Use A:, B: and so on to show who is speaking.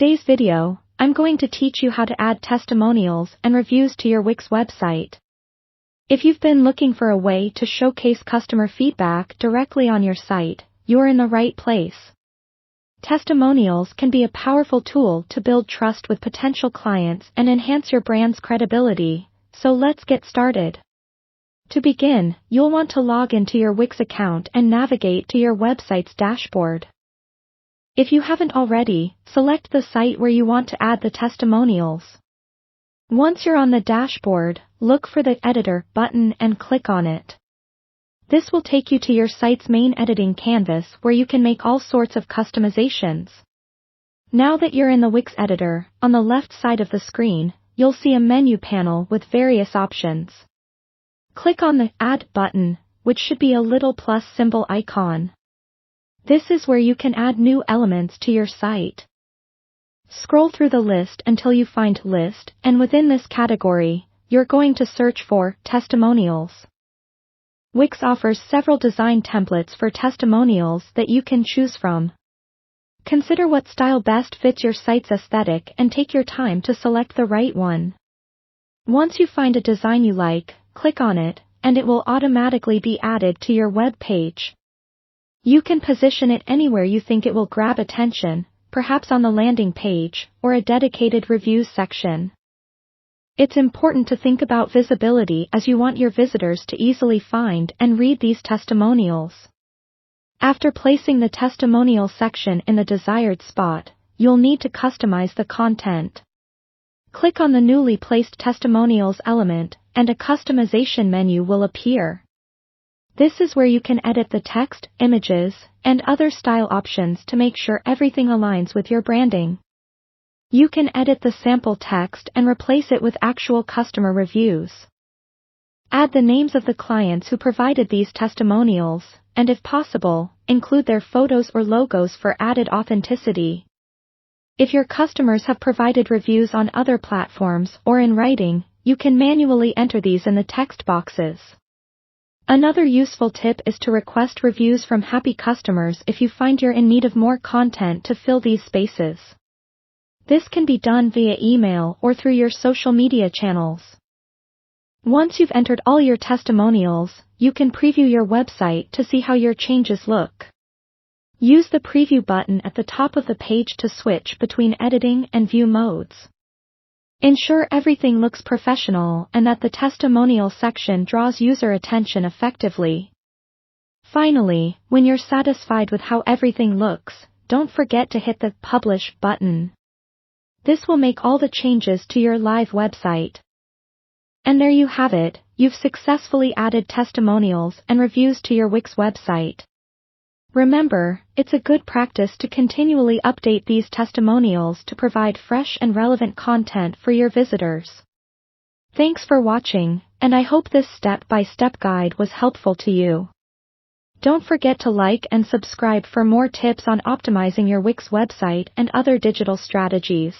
A: Today's video, I'm going to teach you how to add testimonials and reviews to your Wix website. If you've been looking for a way to showcase customer feedback directly on your site, you're in the right place. Testimonials can be a powerful tool to build trust with potential clients and enhance your brand's credibility, so let's get started. To begin, you'll want to log into your Wix account and navigate to your website's dashboard. If you haven't already, select the site where you want to add the testimonials. Once you're on the dashboard, look for the Editor button and click on it. This will take you to your site's main editing canvas where you can make all sorts of customizations. Now that you're in the Wix editor, on the left side of the screen, you'll see a menu panel with various options. Click on the Add button, which should be a little plus symbol icon. This is where you can add new elements to your site. Scroll through the list until you find List, and within this category, you're going to search for Testimonials. Wix offers several design templates for testimonials that you can choose from. Consider what style best fits your site's aesthetic and take your time to select the right one. Once you find a design you like, click on it, and it will automatically be added to your web page. You can position it anywhere you think it will grab attention, perhaps on the landing page, or a dedicated reviews section. It's important to think about visibility as you want your visitors to easily find and read these testimonials. After placing the testimonial section in the desired spot, you'll need to customize the content. Click on the newly placed testimonials element, and a customization menu will appear. This is where you can edit the text, images, and other style options to make sure everything aligns with your branding. You can edit the sample text and replace it with actual customer reviews. Add the names of the clients who provided these testimonials, and if possible, include their photos or logos for added authenticity. If your customers have provided reviews on other platforms or in writing, you can manually enter these in the text boxes. Another useful tip is to request reviews from happy customers if you find you're in need of more content to fill these spaces. This can be done via email or through your social media channels. Once you've entered all your testimonials, you can preview your website to see how your changes look. Use the preview button at the top of the page to switch between editing and view modes. Ensure everything looks professional and that the testimonial section draws user attention effectively. Finally, when you're satisfied with how everything looks, don't forget to hit the Publish button. This will make all the changes to your live website. And there you have it, you've successfully added testimonials and reviews to your Wix website. Remember, it's a good practice to continually update these testimonials to provide fresh and relevant content for your visitors. Thanks for watching, and I hope this step-by-step guide was helpful to you. Don't forget to like and subscribe for more tips on optimizing your Wix website and other digital strategies.